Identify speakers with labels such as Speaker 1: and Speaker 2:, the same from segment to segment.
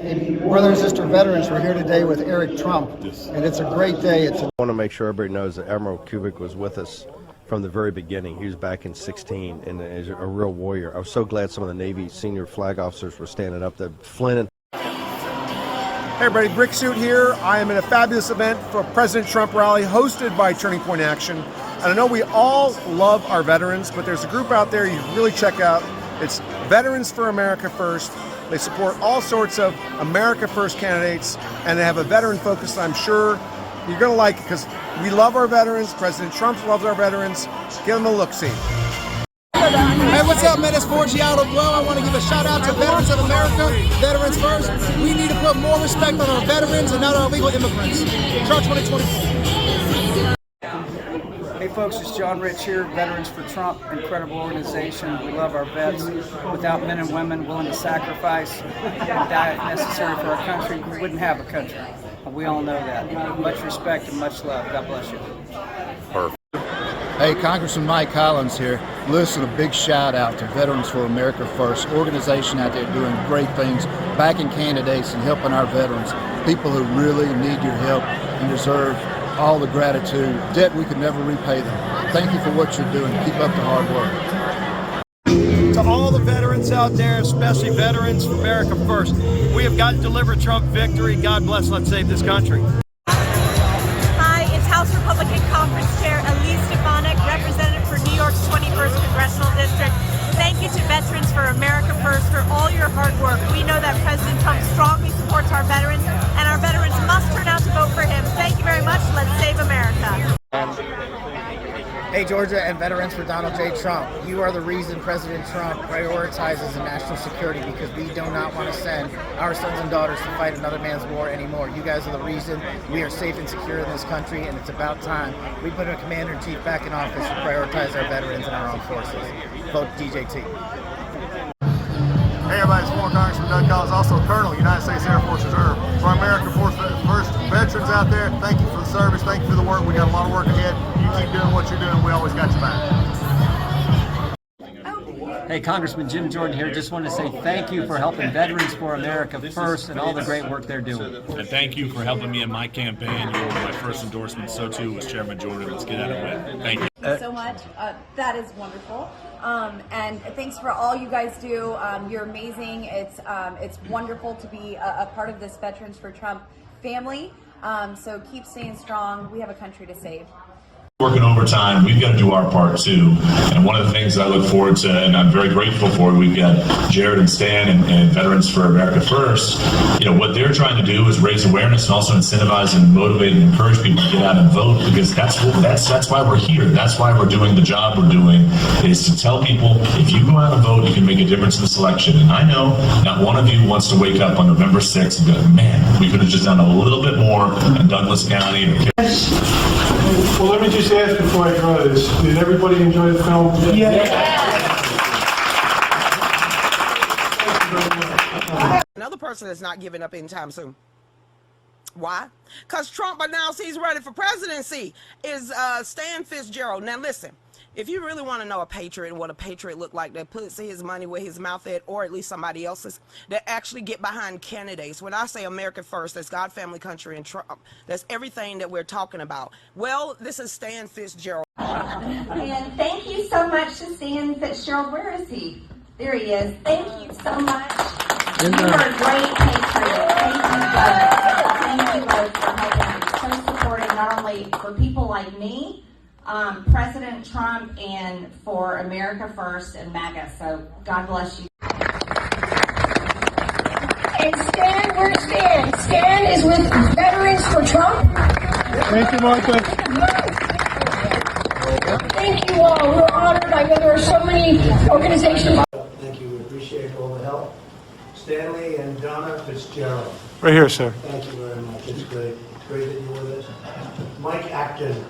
Speaker 1: Hey, brother and sister veterans, we're here today with Eric Trump, and it's a great day.
Speaker 2: I want to make sure everybody knows that Admiral Kubik was with us from the very beginning. He was back in '16 and is a real warrior. I was so glad some of the Navy senior flag officers were standing up. That Flynn and
Speaker 3: Hey everybody, Brick Suit here. I am in a fabulous event for President Trump rally hosted by Turning Point Action. And I know we all love our veterans, but there's a group out there you really check out. It's Veterans for America First. They support all sorts of America First candidates, and they have a veteran focus I'm sure you're going to like, because we love our veterans. President Trump loves our veterans. Give them a look-see.
Speaker 4: Hey, what's up, man? It's 4G out of Well. I want to give a shout out to Veterans of America, Veterans First. We need to put more respect on our veterans and not our illegal immigrants. Trump 2020.
Speaker 5: Hey folks, it's John Rich here, Veterans for Trump, incredible organization. We love our vets. Without men and women willing to sacrifice and die if necessary for our country, we wouldn't have a country. We all know that. Much respect and much love. God bless you.
Speaker 2: Perfect.
Speaker 6: Hey, Congressman Mike Collins here. Listen, a big shout out to Veterans for America First, organization out there doing great things, backing candidates and helping our veterans, people who really need your help and deserve all the gratitude, debt we could never repay them. Thank you for what you're doing. Keep up the hard work.
Speaker 3: To all the veterans out there, especially Veterans for America First, we have got to deliver Trump victory. God bless, let's save this country.
Speaker 7: Hi, it's House Republican Conference Chair Elise Stefanik, representative for New York's 21st Congressional District. Thank you to Veterans for America First for all your hard work. We know that President Trump strongly supports our veterans, and our veterans must turn out to vote for him. Thank you very much. Let's save America.
Speaker 4: Hey, Georgia and Veterans for Donald J. Trump. You are the reason President Trump prioritizes national security, because we do not want to send our sons and daughters to fight another man's war anymore. You guys are the reason we are safe and secure in this country, and it's about time we put a commander-in-chief back in office to prioritize our veterans and our armed forces. Vote DJT.
Speaker 3: Hey everybody, it's former Congressman Doug Collins, also Colonel, United States Air Force Reserve. For our America First veterans out there, thank you for the service, thank you for the work. We got a lot of work ahead. You keep doing what you're doing, we always got your back.
Speaker 5: Hey, Congressman Jim Jordan here. Just want to say thank you for helping Veterans for America First and all the great work they're doing.
Speaker 8: And thank you for helping me in my campaign. You were my first endorsement. So too was Chairman Jordan. Let's get out of it. Thank you.
Speaker 7: So much. That is wonderful. And thanks for all you guys do. You're amazing. It's wonderful to be a part of this Veterans for Trump family. So keep staying strong. We have a country to save.
Speaker 8: Working overtime, we've got to do our part too. And one of the things I look forward to, and I'm very grateful for, we've got Jared and Stan and Veterans for America First. You know, what they're trying to do is raise awareness and also incentivize and motivate and encourage people to get out and vote, because that's why we're here. That's why we're doing the job we're doing, is to tell people, if you go out and vote, you can make a difference in this election. And I know not one of you wants to wake up on November 6th and go, man, we could have just done a little bit more in Douglas County.
Speaker 9: Well, let me just ask before I draw this. Did everybody enjoy the film?
Speaker 10: Another person that's not giving up anytime soon. Why? Because Trump announced he's running for presidency, is Stan Fitzgerald. Now listen, if you really want to know a patriot and what a patriot look like, that puts his money where his mouth at, or at least somebody else's, that actually get behind candidates. When I say America First, that's God, family, country, and Trump. That's everything that we're talking about. Well, this is Stan Fitzgerald.
Speaker 7: And thank you so much to Stan Fitzgerald. Where is he? There he is. Thank you so much. You are a great patriot. Thank you both for helping, so supporting not only for people like me, President Trump, and for America First and MAGA. So God bless you.
Speaker 11: And Stan, where's Stan? Stan is with Veterans for Trump.
Speaker 9: Thank you, Martha.
Speaker 11: Thank you all. We're honored. I know there are so many organizations.
Speaker 1: Thank you. We appreciate all the help. Stanley and Donna Fitzgerald.
Speaker 9: Right here, sir.
Speaker 1: Thank you very much. It's great. It's great that you were with us. Mike Acton.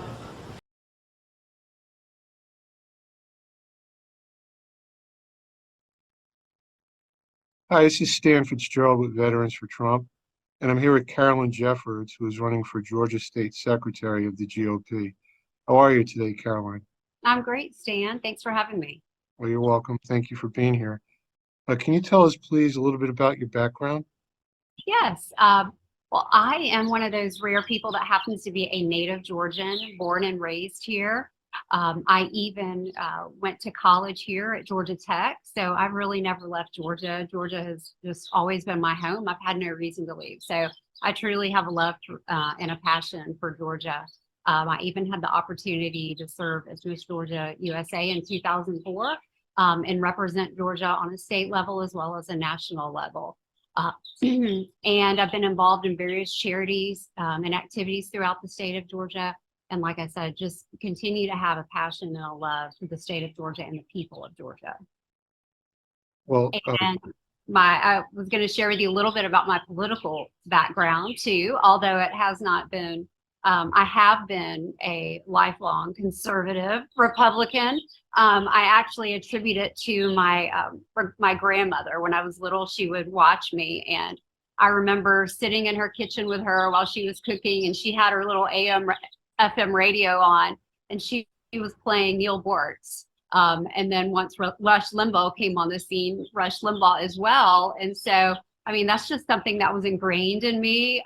Speaker 9: Hi, this is Stan Fitzgerald with Veterans for Trump, and I'm here with Carolyn Jeffords, who is running for Georgia State Secretary of the GOP. How are you today, Caroline?
Speaker 12: I'm great, Stan. Thanks for having me.
Speaker 9: Well, you're welcome. Thank you for being here. Can you tell us, please, a little bit about your background?
Speaker 12: Yes. Well, I am one of those rare people that happens to be a native Georgian, born and raised here. I even went to college here at Georgia Tech, so I've really never left Georgia. Georgia has just always been my home. I've had no reason to leave. So I truly have a love and a passion for Georgia. I even had the opportunity to serve as Miss Georgia USA in 2004 and represent Georgia on a state level as well as a national level. And I've been involved in various charities and activities throughout the state of Georgia. And like I said, just continue to have a passion and a love for the state of Georgia and the people of Georgia.
Speaker 9: Well,
Speaker 12: And I was going to share with you a little bit about my political background too, although it has not been, I have been a lifelong conservative Republican. I actually attribute it to my grandmother. When I was little, she would watch me, and I remember sitting in her kitchen with her while she was cooking, and she had her little FM radio on, and she was playing Neil Boortz. And then once Rush Limbaugh came on the scene, Rush Limbaugh as well. And so, I mean, that's just something that was ingrained in me.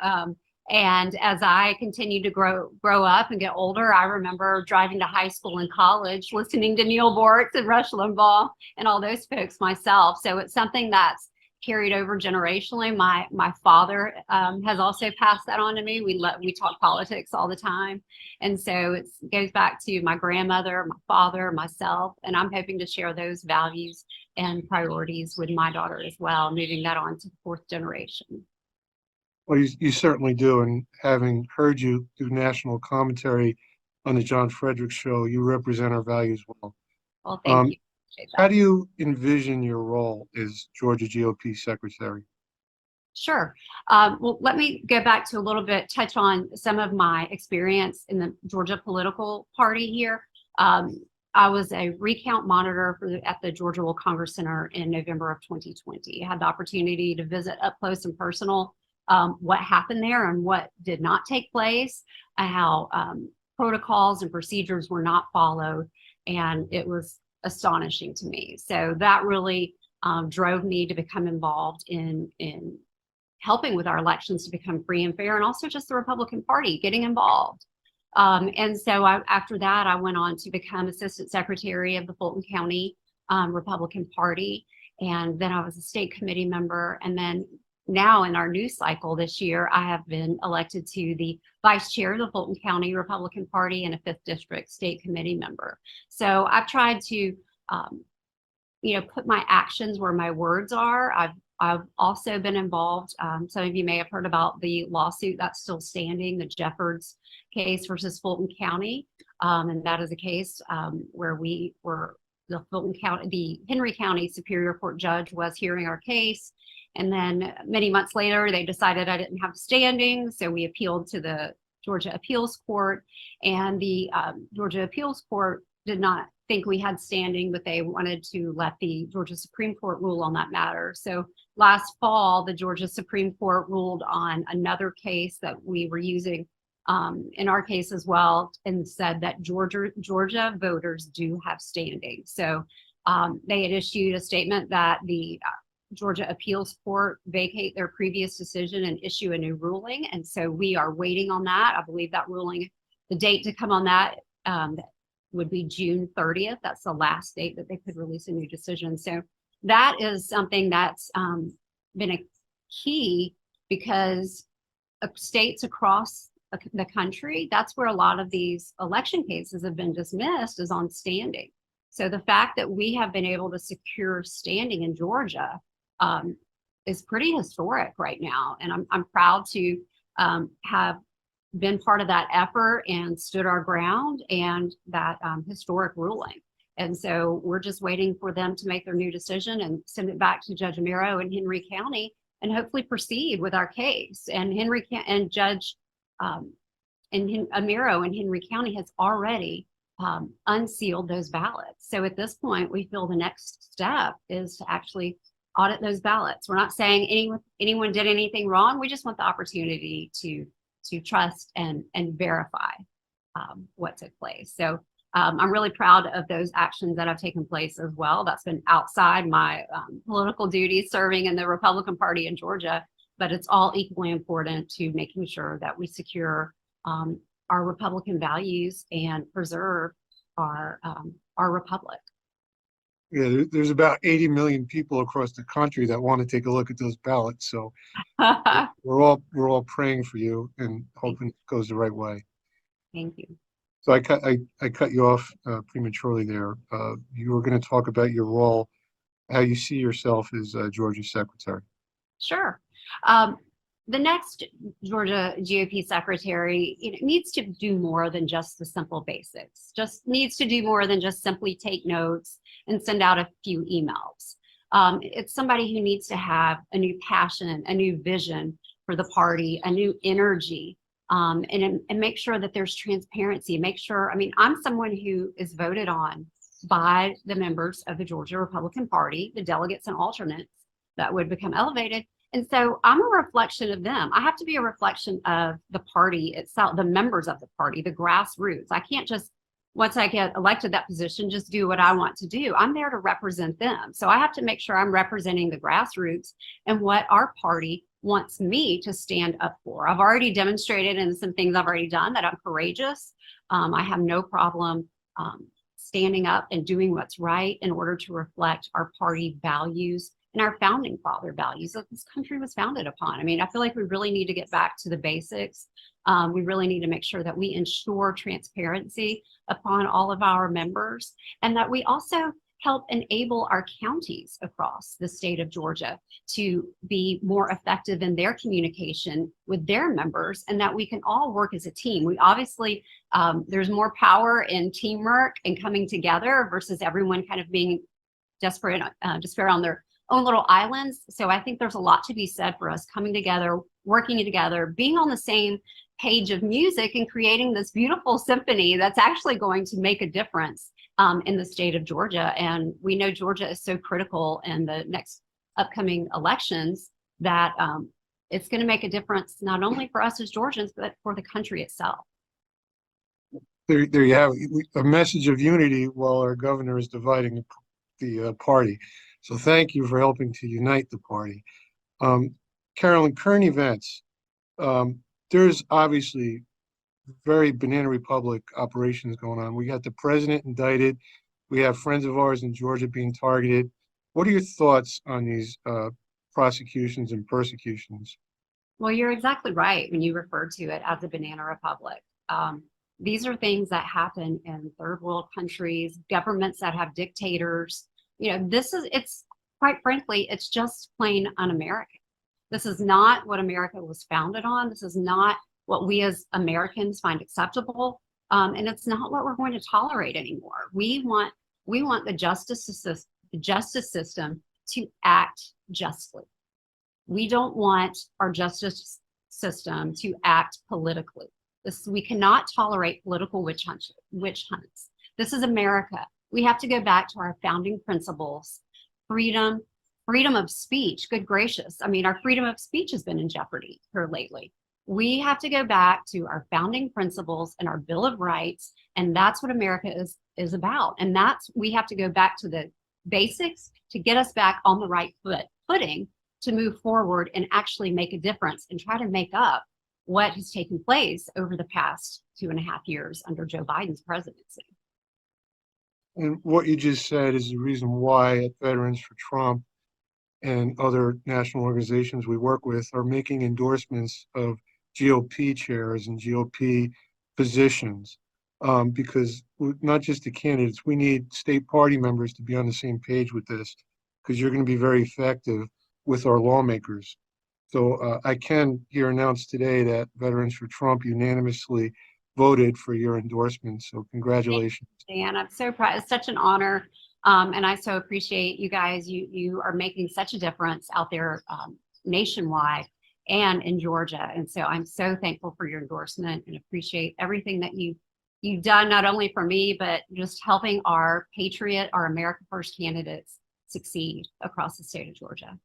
Speaker 12: And as I continued to grow up and get older, I remember driving to high school and college, listening to Neil Boortz and Rush Limbaugh and all those folks myself. So it's something that's carried over generationally. My father has also passed that on to me. We talk politics all the time. And so it goes back to my grandmother, my father, myself, and I'm hoping to share those values and priorities with my daughter as well, moving that on to the fourth generation.
Speaker 9: well, you certainly do. And having heard you do national commentary on the John Frederick Show, you represent our values well.
Speaker 12: Well, thank you.
Speaker 9: How do you envision your role as Georgia GOP secretary?
Speaker 12: Sure. Well, let me go back to a little bit, touch on some of my experience in the Georgia political party here. I was a recount monitor at the Georgia World Congress Center in November of 2020. I had the opportunity to visit up close and personal what happened there and what did not take place, how protocols and procedures were not followed, and it was astonishing to me. So that really drove me to become involved in helping with our elections to become free and fair, and also just the Republican Party getting involved. And so after that, I went on to become Assistant Secretary of the Fulton County Republican Party. And then I was a state committee member. And then now in our new cycle this year, I have been elected to the Vice Chair of the Fulton County Republican Party and a 5th District state committee member. So I've tried to, put my actions where my words are. I've also been involved. Some of you may have heard about the lawsuit that's still standing, the Jeffords case versus Fulton County. And that is a case where the Henry County Superior Court judge was hearing our case. And then many months later, they decided I didn't have standing. So we appealed to the Georgia Appeals Court, and the Georgia Appeals Court did not think we had standing, but they wanted to let the Georgia Supreme Court rule on that matter. So last fall, the Georgia Supreme Court ruled on another case that we were using in our case as well, and said that Georgia voters do have standing. So they had issued a statement that the Georgia Appeals Court vacate their previous decision and issue a new ruling. And so we are waiting on that. I believe that ruling, the date to come on that would be June 30th. That's the last date that they could release a new decision. So that is something that's been a key, because states across the country, that's where a lot of these election cases have been dismissed, is on standing. So the fact that we have been able to secure standing in Georgia is pretty historic right now. And I'm proud to have been part of that effort and stood our ground and that historic ruling. And so we're just waiting for them to make their new decision and send it back to Judge Amero in Henry County and hopefully proceed with our case. And Judge Amero in Henry County has already unsealed those ballots. So at this point, we feel the next step is to actually audit those ballots. We're not saying anyone did anything wrong. We just want the opportunity to trust and verify what took place. So I'm really proud of those actions that have taken place as well. That's been outside my political duties, serving in the Republican Party in Georgia. but it's all equally important to making sure that we secure our Republican values and preserve our republic.
Speaker 9: Yeah, there's about 80 million people across the country that want to take a look at those ballots. So we're all praying for you and hoping it goes the right way.
Speaker 12: Thank you.
Speaker 9: So I cut you off prematurely there. You were going to talk about your role, how you see yourself as Georgia secretary.
Speaker 12: Sure. The next Georgia GOP secretary, needs to do more than just the simple basics, just needs to do more than just simply take notes and send out a few emails. It's somebody who needs to have a new passion, a new vision for the party, a new energy, and make sure that there's transparency. Make sure, I'm someone who is voted on by the members of the Georgia Republican Party, the delegates and alternates that would become elevated. And so I'm a reflection of them. I have to be a reflection of the party itself, the members of the party, the grassroots. I can't just, once I get elected that position, just do what I want to do. I'm there to represent them. So I have to make sure I'm representing the grassroots and what our party wants me to stand up for. I've already demonstrated in some things I've already done that I'm courageous. I have no problem standing up and doing what's right in order to reflect our party values and our founding father values that this country was founded upon. I feel like we really need to get back to the basics. We really need to make sure that we ensure transparency upon all of our members, and that we also help enable our counties across the state of Georgia to be more effective in their communication with their members, and that we can all work as a team. We obviously, there's more power in teamwork and coming together versus everyone kind of being desperate on their own little islands. So I think there's a lot to be said for us coming together, working together, being on the same page of music and creating this beautiful symphony that's actually going to make a difference in the state of Georgia. And we know Georgia is so critical in the next upcoming elections that it's going to make a difference not only for us as Georgians, but for the country itself.
Speaker 9: There you have it, a message of unity while our governor is dividing the party. So thank you for helping to unite the party. Carolyn, current events. There's obviously very Banana Republic operations going on. We got the president indicted. We have friends of ours in Georgia being targeted. What are your thoughts on these prosecutions and persecutions?
Speaker 12: Well, you're exactly right when you refer to it as a Banana Republic. These are things that happen in third world countries, governments that have dictators. It's quite frankly, it's just plain un-American. This is not what America was founded on. This is not what we as Americans find acceptable. And it's not what we're going to tolerate anymore. We want the justice system to act justly. We don't want our justice system to act politically. We cannot tolerate political witch hunts. This is America. We have to go back to our founding principles, freedom of speech. Good gracious. Our freedom of speech has been in jeopardy here lately. We have to go back to our founding principles and our Bill of Rights, and that's what America is about. And we have to go back to the basics to get us back on the right footing to move forward and actually make a difference and try to make up what has taken place over the past 2.5 years under Joe Biden's presidency.
Speaker 9: And what you just said is the reason why at Veterans for Trump and other national organizations we work with are making endorsements of GOP chairs and GOP positions, because not just the candidates, we need state party members to be on the same page with this, because you're going to be very effective with our lawmakers. So I can here announce today that Veterans for Trump unanimously voted for your endorsement. So congratulations.
Speaker 12: Dan, I'm so proud. It's such an honor. And I so appreciate you guys. You are making such a difference out there nationwide and in Georgia. And so I'm so thankful for your endorsement and appreciate everything that you've done, not only for me, but just helping our patriot, our America First candidates succeed across the state of Georgia.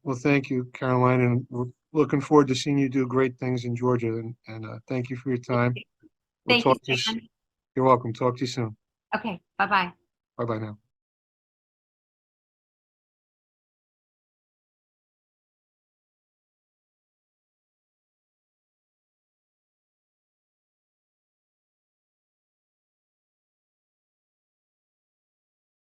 Speaker 9: Well, thank you, Caroline, and we're looking forward to seeing you do great things in Georgia. And thank you for your time.
Speaker 12: Thank you, Dan.
Speaker 9: You're welcome. Talk to you soon.
Speaker 12: Okay, bye-bye.
Speaker 9: Bye-bye now.